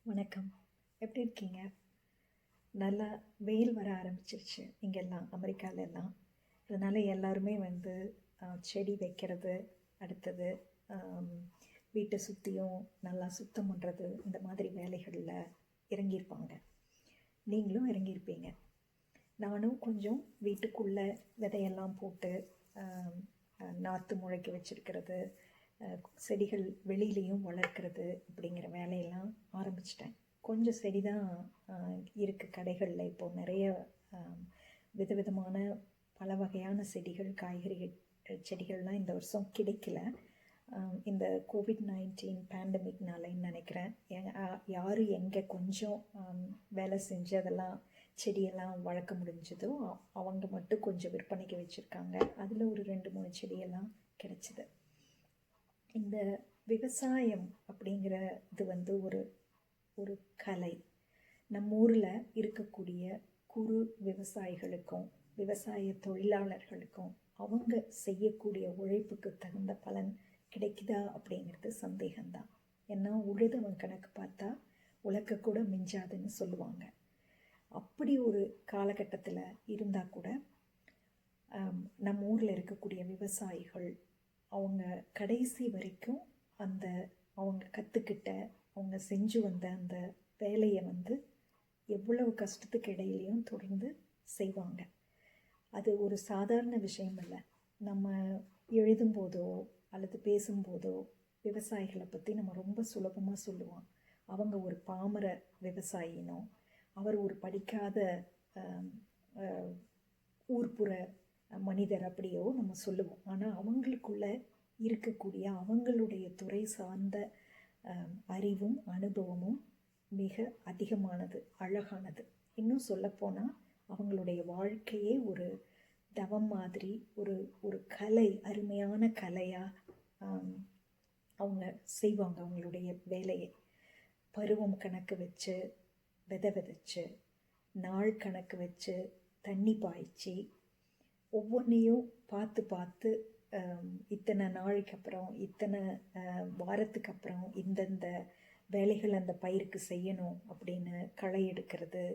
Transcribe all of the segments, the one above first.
வணக்கம். எப்படி இருக்கீங்க? நல்லா வெயில் வர ஆரம்பிச்சிருச்சு இங்கெல்லாம், அமெரிக்கால எல்லாம். அதனால எல்லாருமே வந்து செடி வைக்கிறது, அடுத்தது அம், வீட்டை சுற்றியும் நல்லா சுத்தம் பண்ணுறது, இந்த மாதிரி வேலைகளில் இறங்கியிருப்பாங்க. நீங்களும் இறங்கியிருப்பீங்க. நானும் கொஞ்சம் வீட்டுக்குள்ளே விதையெல்லாம் போட்டு ஆம், நாற்று முளைக்க வச்சிருக்கிறது, செடிகள் வெளியிலையும் வளர்க்கிறது அப்படிங்கிற வேலையெல்லாம் ஆரம்பிச்சிட்டேன். கொஞ்சம் செடி தான் இருக்குது கடைகளில். இப்போது நிறைய விதவிதமான பல வகையான செடிகள், காய்கறி செடிகள்லாம் இந்த வருஷம் கிடைக்கல. இந்த கோவிட்-19 பேண்டமிக்னாலன்னு நினைக்கிறேன். யார் எங்கே கொஞ்சம் வேலை செஞ்சு அதெல்லாம் செடியெல்லாம் வளர்க்க முடிஞ்சதோ அவங்க மட்டும் கொஞ்சம் விற்பனைக்கு வச்சுருக்காங்க. அதில் ஒரு 2-3 செடியெல்லாம் கிடச்சிது. இந்த விவசாயம் அப்படிங்கிற இது வந்து ஒரு ஒரு கலை. நம்ம ஊரில் இருக்கக்கூடிய குறு விவசாயிகளுக்கும் விவசாய தொழிலாளர்களுக்கும் அவங்க செய்யக்கூடிய உழைப்புக்கு தகுந்த பலன் கிடைக்குதா அப்படிங்கிறது சந்தேகம்தான். ஏன்னா உழுதவன் கணக்கு பார்த்தா உலக்க கூட மிஞ்சாதுன்னு சொல்லுவாங்க. அப்படி ஒரு காலகட்டத்தில் இருந்தால் கூட நம்ம ஊரில் இருக்கக்கூடிய விவசாயிகள் அவங்க கடைசி வரைக்கும் அவங்க கற்றுக்கிட்ட, அவங்க செஞ்சு வந்த அந்த வேலையை வந்து எவ்வளவு கஷ்டத்துக்கு இடையிலையும் தொடர்ந்து செய்வாங்க. அது ஒரு சாதாரண விஷயம் இல்லை. நம்ம எழுதும்போதோ அல்லது பேசும்போதோ விவசாயிகளை பற்றி நம்ம ரொம்ப சுலபமாக சொல்லுவோம். அவங்க ஒரு பாமர விவசாயினோ, அவர் ஒரு படிக்காத ஊர்ப்புற மனிதர் அப்படியோ நம்ம சொல்லுவோம். ஆனால் அவங்களுக்குள்ள இருக்கக்கூடிய அவங்களுடைய துறை சார்ந்த அறிவும் அனுபவமும் மிக அதிகமானது, அழகானது. இன்னும் சொல்லப்போனால் அவங்களுடைய வாழ்க்கையே ஒரு தவம் மாதிரி, ஒரு கலை, அருமையான கலையாக அவங்க செய்வாங்க அவங்களுடைய வேலையை. பருவம் கணக்கு வச்சு விதை விதைச்சு, நாள் கணக்கு வச்சு தண்ணி பாய்ச்சி, ஒவ்வொன்றையும் பார்த்து பார்த்து இத்தனை நாளைக்கு அப்புறம், இத்தனை வாரத்துக்கு அப்புறம் இந்தந்த வேலைகள் அந்த பயிருக்கு செய்யணும் அப்படின்னு களை எடுக்கிறது,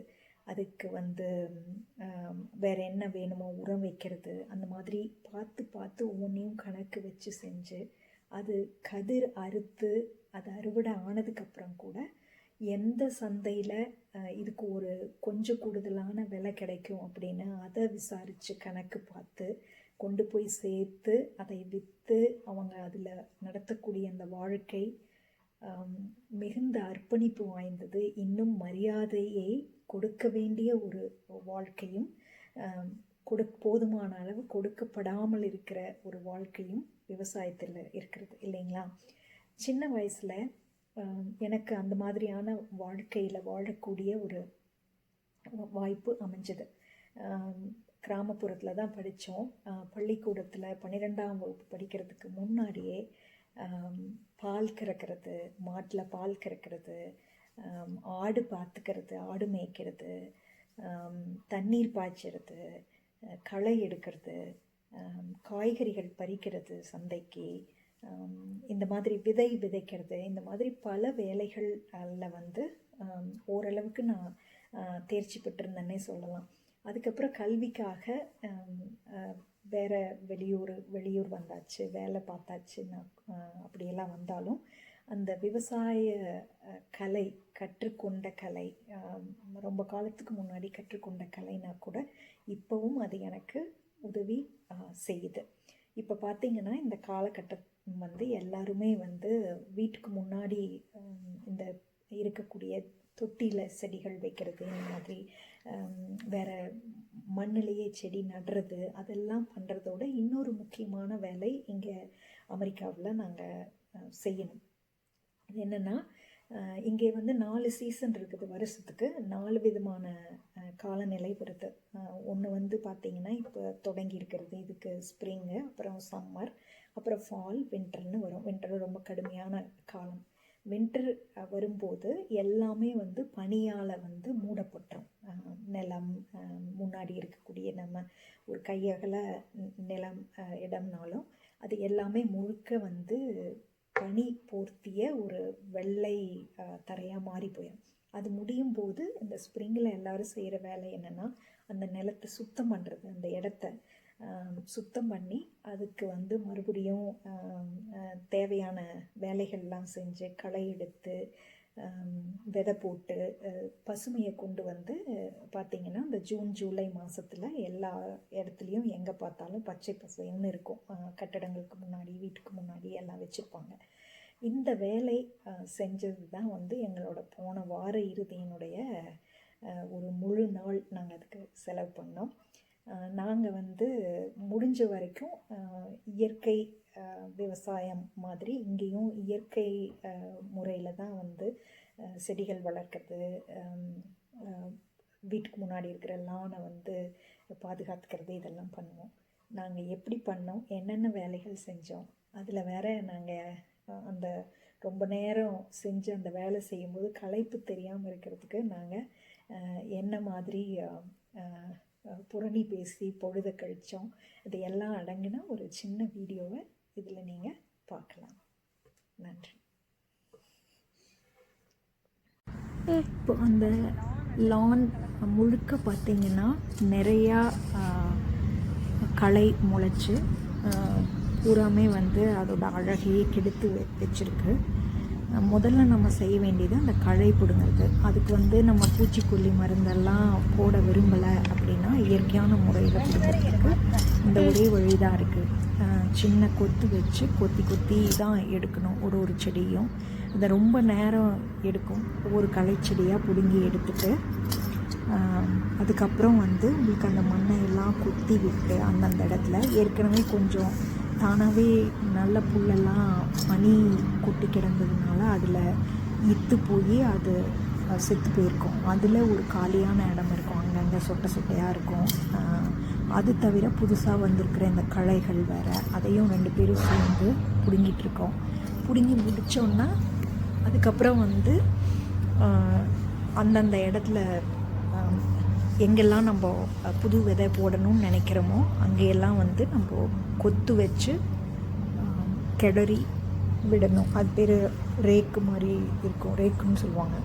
அதுக்கு வந்து வேறு என்ன வேணுமோ உரம் வைக்கிறது, அந்த மாதிரி பார்த்து பார்த்து ஒவ்வொன்றையும் கணக்கு வச்சு செஞ்சு, அது கதிர் அறுத்து அது அறுவடை ஆனதுக்கப்புறம் கூட எந்த சந்தையில் இதுக்கு ஒரு கொஞ்சம் கூடுதலான விலை கிடைக்கும் அப்படின்னு அதை விசாரித்து கணக்கு பார்த்து கொண்டு போய் சேர்த்து அதை விற்று அவங்க அதில் நடத்தக்கூடிய அந்த வாழ்க்கை மிகுந்த அர்ப்பணிப்பு வாய்ந்தது. இன்னும் மரியாதையை கொடுக்க வேண்டிய ஒரு வாழ்க்கையும் போதுமான அளவு கொடுக்கப்படாமல் இருக்கிற ஒரு வாழ்க்கையும் விவசாயத்தில் இருக்கிறது இல்லைங்களா? சின்ன வயசில் எனக்கு அந்த மாதிரியான வாழ்க்கையில் வாழக்கூடிய ஒரு வாய்ப்பு அமைஞ்சது. கிராமப்புறத்தில் தான் படித்தோம். பள்ளிக்கூடத்தில் 12ஆம் வகுப்பு படிக்கிறதுக்கு முன்னாடியே பால் கறக்கிறது, மாட்டில் பால் கறக்கிறது, ஆடு பார்த்துக்கிறது, ஆடு மேய்க்கிறது, தண்ணீர் பாய்ச்சறது, களை எடுக்கிறது, காய்கறிகள் பறிக்கிறது சந்தைக்கு, இந்த மாதிரி விதை விதைக்கிறது, இந்த மாதிரி பல வேலைகளில் வந்து ஓரளவுக்கு நான் தேர்ச்சி பெற்றிருந்தேன்னே சொல்லலாம். அதுக்கப்புறம் கல்விக்காக வேறு வெளியூர் வந்தாச்சு, வேலை பார்த்தாச்சு. நான் அப்படியெல்லாம் வந்தாலும் அந்த விவசாய கலை, கற்றுக்கொண்ட கலை, ரொம்ப காலத்துக்கு முன்னாடி கற்றுக்கொண்ட கலைனா கூட இப்போவும் அது எனக்கு உதவி செய்யுது. இப்போ பார்த்திங்கன்னா இந்த காலகட்டம் வந்து எல்லாருமே வந்து வீட்டுக்கு முன்னாடி இந்த இருக்கக்கூடிய தொட்டியில் செடிகள் வைக்கிறது, இந்த மாதிரி வேறு மண்ணிலேயே செடி நடுறது, அதெல்லாம் பண்ணுறதோட இன்னொரு முக்கியமான வேலை இங்கே அமெரிக்காவில் நாங்கள் செய்யணும். அது என்னென்னா, இங்கே வந்து 4 சீசன் இருக்குது. வருஷத்துக்கு 4 விதமான காலநிலை வருது. ஒன்று வந்து பார்த்திங்கன்னா இப்போ தொடங்கி இருக்கிறது, இதுக்கு ஸ்ப்ரிங்கு, அப்புறம் சம்மர், அப்புறம் ஃபால், வின்டர்னு வரும். வின்டர் ரொம்ப கடுமையான காலம். வின்டர் வரும்போது எல்லாமே வந்து பனியால் வந்து மூடப்பட்டுரும். நிலம், முன்னாடி இருக்கக்கூடிய நம்ம ஒரு கையகல நிலம் இடம்னாலும் அது எல்லாமே முழுக்க வந்து பனி போர்த்திய ஒரு வெள்ளை தரை களையாக மாறி போயிடும். அது முடியும் போது இந்த ஸ்ப்ரிங்கில் எல்லோரும் செய்கிற வேலை என்னென்னா, அந்த நிலத்தை சுத்தம் பண்ணுறது, அந்த இடத்த சுத்தம் பண்ணி அதுக்கு வந்து மறுபடியும் தேவையான வேலைகள்லாம் செஞ்சு களை எடுத்து விதை போட்டு பசுமையை கொண்டு வந்து பார்த்திங்கன்னா இந்த ஜூன் ஜூலை மாதத்தில் எல்லா இடத்துலையும் எங்கே பார்த்தாலும் பச்சை பசைன்னு இருக்கும். கட்டடங்களுக்கு முன்னாடி, வீட்டுக்கு முன்னாடி எல்லாம் வச்சுருப்பாங்க. இந்த வேலை செஞ்சது தான் வந்து எங்களோட போன வார இறுதியினுடைய ஒரு முழு நாள் நாங்கள் அதுக்கு செலவு பண்ணோம். நாங்கள் வந்து முடிஞ்ச வரைக்கும் இயற்கை விவசாயம் மாதிரி இங்கேயும் இயற்கை முறையில் தான் வந்து செடிகள் வளர்க்குறது, வீட்டுக்கு முன்னாடி இருக்கிற லானை வந்து பாதுகாத்துக்கிறது, இதெல்லாம் பண்ணுவோம். நாங்கள் எப்படி பண்ணோம், என்னென்ன வேலைகள் செஞ்சோம், அதில் வேற நாங்கள் அந்த ரொம்ப நேரம் செஞ்சு அந்த வேலை செய்யும்போது களைப்பு தெரியாமல் இருக்கிறதுக்கு நாங்கள் என்ன மாதிரி புரணி பேசி பொழுத கழித்தோம், இது எல்லாம் அடங்கின ஒரு சின்ன வீடியோவை இதில் நீங்கள் பார்க்கலாம். நன்றி. இப்போ அந்த லான் முழுக்க பார்த்திங்கன்னா நிறையா களை முளைச்சி பூராமே வந்து அதோட அழகையே கெடுத்து வச்சிருக்கு. முதல்ல நம்ம செய்ய வேண்டியது அந்த களை பிடுங்கிறது. அதுக்கு வந்து நம்ம பூச்சிக்கொல்லி மருந்தெல்லாம் போட விரும்பலை அப்படின்னா இயற்கையான முறையில் பிடுங்கிறதுக்கு இந்த ஒரே வழி தான் இருக்குது. சின்ன கொத்து வச்சு கொத்தி கொத்தி தான் எடுக்கணும் ஒரு செடியும். இதை ரொம்ப நேரம் எடுக்கும். ஒவ்வொரு களை செடியாக பிடுங்கி எடுத்துட்டு அதுக்கப்புறம் வந்து உங்களுக்கு அந்த மண்ணை எல்லாம் கொத்தி விட்டு அந்தந்த இடத்துல ஏற்கனவே கொஞ்சம் தானாகவே நல்ல புல்லெல்லாம் பனி கொட்டி கிடந்ததுனால அதில் இத்து போய் அது செத்து போயிருக்கும். அதில் ஒரு காலியான இடம் இருக்கும், அங்கங்கே சொட்டை சொட்டையாக இருக்கும். அது தவிர புதுசாக வந்திருக்கிற இந்த களைகள் வேறு, அதையும் 2 பேரும் சேர்ந்து பிடுங்கிட்டுருக்கோம். பிடுங்கி முடித்தோன்னா அதுக்கப்புறம் வந்து அந்தந்த இடத்துல எங்கெல்லாம் நம்ம புது விதை போடணும்னு நினைக்கிறோமோ அங்கேயெல்லாம் வந்து நம்ம கொத்து வச்சு கிளறி விடணும். அது பேர் ரேக்கு மாதிரி இருக்கும், ரேக்குன்னு சொல்லுவாங்க.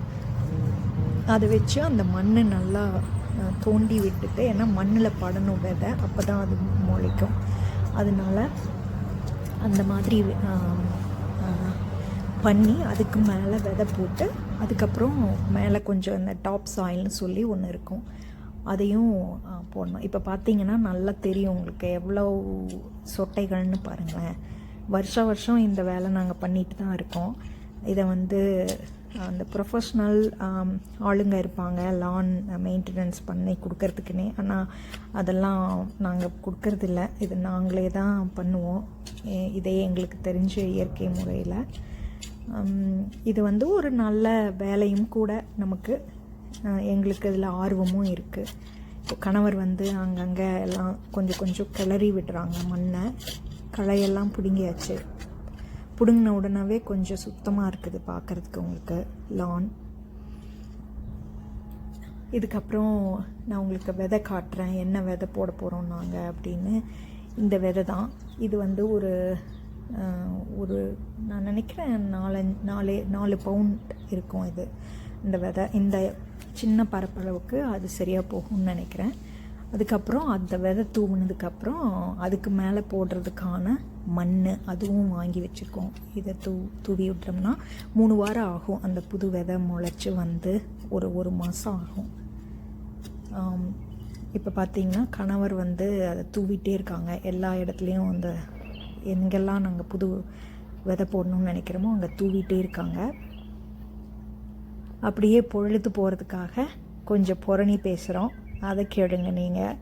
அதை வச்சு அந்த மண் நல்லா தோண்டி விட்டுட்டு, ஏன்னா மண்ணில் படணும் விதை, அப்போ தான் அது முளைக்கும். அதனால் அந்த மாதிரி பண்ணி அதுக்கு மேலே விதை போட்டு அதுக்கப்புறம் மேலே கொஞ்சம் இந்த டாப் சாயில்னு சொல்லி ஒன்று இருக்கும், அதையும் போடணும். இப்போ பார்த்தீங்கன்னா நல்லா தெரியும் உங்களுக்கு எவ்வளோ சொட்டைகள்னு பாருங்களேன். வருஷம் இந்த வேலை நாங்கள் பண்ணிட்டு தான் இருக்கோம். இதை வந்து அந்த ப்ரொஃபஷ்னல் ஆளுங்க இருப்பாங்க லான் மெயின்டெனன்ஸ் பண்ணி கொடுக்கறதுக்குன்னே, ஆனால் அதெல்லாம் நாங்கள் கொடுக்கறதில்ல. இது நாங்களே தான் பண்ணுவோம். இதே எங்களுக்கு தெரிஞ்ச இயற்கை முறையில். இது வந்து ஒரு நல்ல வேலையும் கூட நமக்கு. எங்களுக்கு இதில் ஆர்வமும் இருக்குது. இப்போ கணவர் வந்து அங்கங்கே எல்லாம் கொஞ்சம் கிளறி விடுறாங்க மண்ணை. களையெல்லாம் பிடுங்கியாச்சு. பிடுங்கின உடனே கொஞ்சம் சுத்தமாக இருக்குது பார்க்குறதுக்கு உங்களுக்கு லான். இதுக்கப்புறம் நான் உங்களுக்கு விதை காட்டுறேன், என்ன விதை போட போகிறோம் நாங்கள் அப்படின்னு. இந்த விதை தான் இது வந்து ஒரு நான் நினைக்கிறேன் 4 பவுண்ட் இருக்கும் இது. இந்த விதை இந்த சின்ன பரப்பளவுக்கு அது சரியாக போகும்னு நினைக்கிறேன். அதுக்கப்புறம் அந்த விதை தூவுனதுக்கப்புறம் அதுக்கு மேலே போடுறதுக்கான மண் அதுவும் வாங்கி வச்சுருக்கோம். இதை தூவி விட்டோம்னா 3 வாரம் ஆகும். அந்த புது விதை முளைச்சி வந்து ஒரு மாதம் ஆகும். இப்போ பார்த்திங்கன்னா கணவர் வந்து அதை தூவிட்டே இருக்காங்க. எல்லா இடத்துலையும் அந்த எங்கெல்லாம் நாங்கள் புது விதை போடணும்னு நினைக்கிறோமோ அங்கே தூவிட்டே இருக்காங்க. அப்படியே பொழுது போகிறதுக்காக கொஞ்சம் புரணி பேசுகிறோம், அதை கேளுங்க நீங்கள்.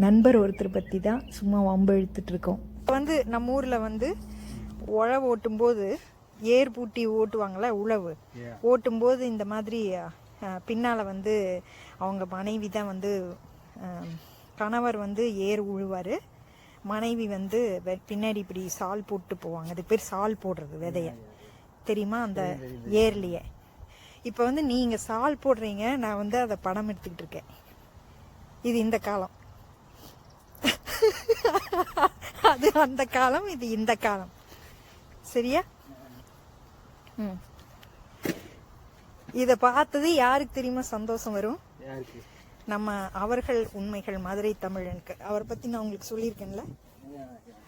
நண்பர் ஒருத்தர் பற்றி தான் சும்மா வம்பு இழுத்துட்ருக்கோம். வந்து நம்ம ஊரில் வந்து உழவு ஓட்டும்போது ஏர் பூட்டி ஓட்டுவாங்களே, உழவு ஓட்டும்போது இந்த மாதிரி பின்னால் வந்து அவங்க மனைவி தான் வந்து, கணவர் வந்து ஏர் உழுவார், மனைவி வந்து பின்னாடி இப்படி சால் போட்டு போவாங்க. அது பேர் சால் போடுறது, விதைய தெரியுமா அந்த ஏர்லேயே. இப்போ வந்து நீங்கள் சால் போடுறீங்க, நான் வந்து அதை படம் எடுத்துக்கிட்டு இருக்கேன். இது இந்த காலம், அது அந்த காலம், இது இந்த காலம். சரியா? இத பார்த்தது யாருக்கு தெரியுமா சந்தோஷம் வரும்? நம்ம அவர்கள் உண்மைகள் மதுரை தமிழனுக்கு. அவரை பத்தி நான் உங்களுக்கு சொல்லியிருக்கேன்ல.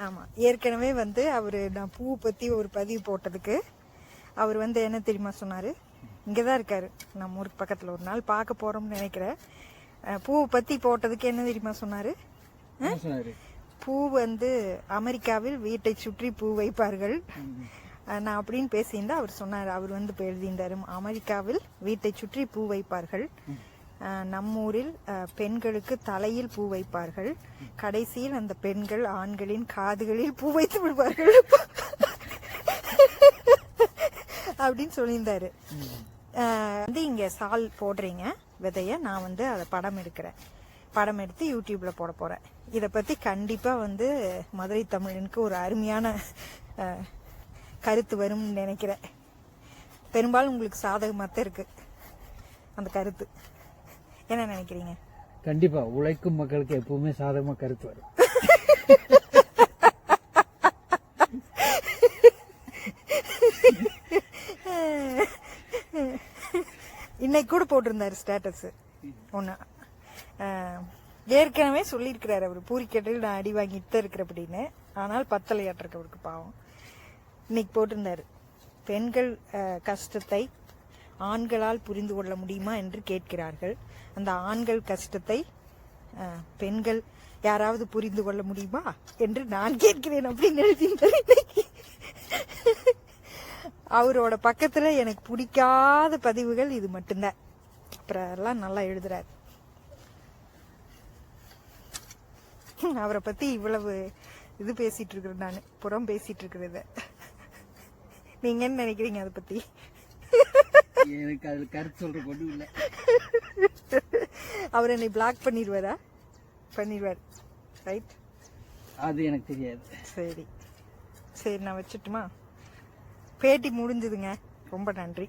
ஆமா, ஏற்கனவே வந்து அவரு நான் பூ பத்தி ஒரு பதிவு போட்டதுக்கு அவர் வந்து என்ன தெரியுமா சொன்னாரு? இங்கதான் இருக்காரு, நம்ம ஊருக்கு பக்கத்துல. ஒரு நாள் பார்க்க போறோம்னு நினைக்கிறேன். பூ பத்தி போட்டதுக்கு என்ன தெரியுமா சொன்னாரு? பூ வந்து அமெரிக்காவில் வீட்டை சுற்றி பூ வைப்பார்கள் நான் அப்படின்னு பேசியிருந்தா அவர் சொன்னார். அவர் வந்து இப்போ எழுதியிருந்தாரு, அமெரிக்காவில் வீட்டை சுற்றி பூ வைப்பார்கள், நம்மூரில் பெண்களுக்கு தலையில் பூ வைப்பார்கள், கடைசியில் அந்த பெண்கள் ஆண்களின் காதுகளில் பூ வைத்து விடுவார்கள் அப்படின்னு சொல்லியிருந்தாரு. வந்து இங்க சால் போடுறீங்க விதைய, நான் வந்து அதை படம் எடுக்கிறேன், படம் எடுத்து யூடியூப்ல போட போறேன். இதை பத்தி கண்டிப்பா வந்து மதுரை தமிழனுக்கு ஒரு அருமையான கருத்து வரும்னு நினைக்கிறேன். பெரும்பாலும் உங்களுக்கு சாதகமாத்தான் இருக்கு அந்த கருத்து. என்ன நினைக்கிறீங்க? கண்டிப்பா உழைக்கும் மக்களுக்கு எப்பவுமே சாதகமா கருத்து வரும். இன்னைக்கு கூட போட்டிருந்தாரு ஸ்டேட்டஸ் ஒண்ணு. ஏற்கனவே சொல்லியிருக்கிறாரு அவர், பூரிக்கட்டில் நான் அடி வாங்கிட்டு தான் இருக்கிற அப்படின்னு. ஆனால் பத்தலையாட்டிருக்கு அவருக்கு, பாவம். இன்னைக்கு போட்டிருந்தாரு, பெண்கள் கஷ்டத்தை ஆண்களால் புரிந்து கொள்ள முடியுமா என்று கேட்கிறார்கள், அந்த ஆண்கள் கஷ்டத்தை பெண்கள் யாராவது புரிந்து கொள்ள முடியுமா என்று நான் கேட்கிறேன் அப்படின்னு எழுதியிருந்தாரு. அவரோட பக்கத்துல எனக்கு பிடிக்காத பதிவுகள் இது மட்டும்தான். அப்புறம் எல்லாம் நல்லா எழுதுறாரு. அவரை பத்தி இவ்வளவு இது பேசிட்டு இருக்கிறேன், நான் புறம் பேசிட்டு இருக்கிறத. நீங்க என்ன நினைக்கிறீங்க அதை பத்தி? எனக்கு அதுல கருத்து சொல்ற கொண்டு இல்ல. அவர் என்னை பிளாக் பண்ணிடுவாரா? பண்ணிடுவார், ரைட்? அது எனக்கு தெரியாது. சரி சரி, நான் வச்சுட்டுமா? பேட்டி முடிஞ்சதுங்க, ரொம்ப நன்றி.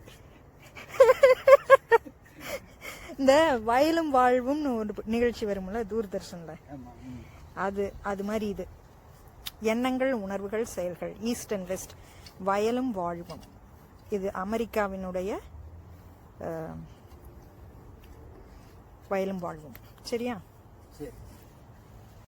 இந்த வயலும் வாழ்வும்னு ஒரு நிகழ்ச்சி வரும்ல தூர்தர்ஷன்ல, அது மாதிரி இது எண்ணங்கள், உணர்வுகள், செயல்கள், ஈஸ்ட் அண்ட் வெஸ்ட், வயலும் வாழ்வும். இது அமெரிக்காவினுடைய வயலும் வாழ்வும். சரியா?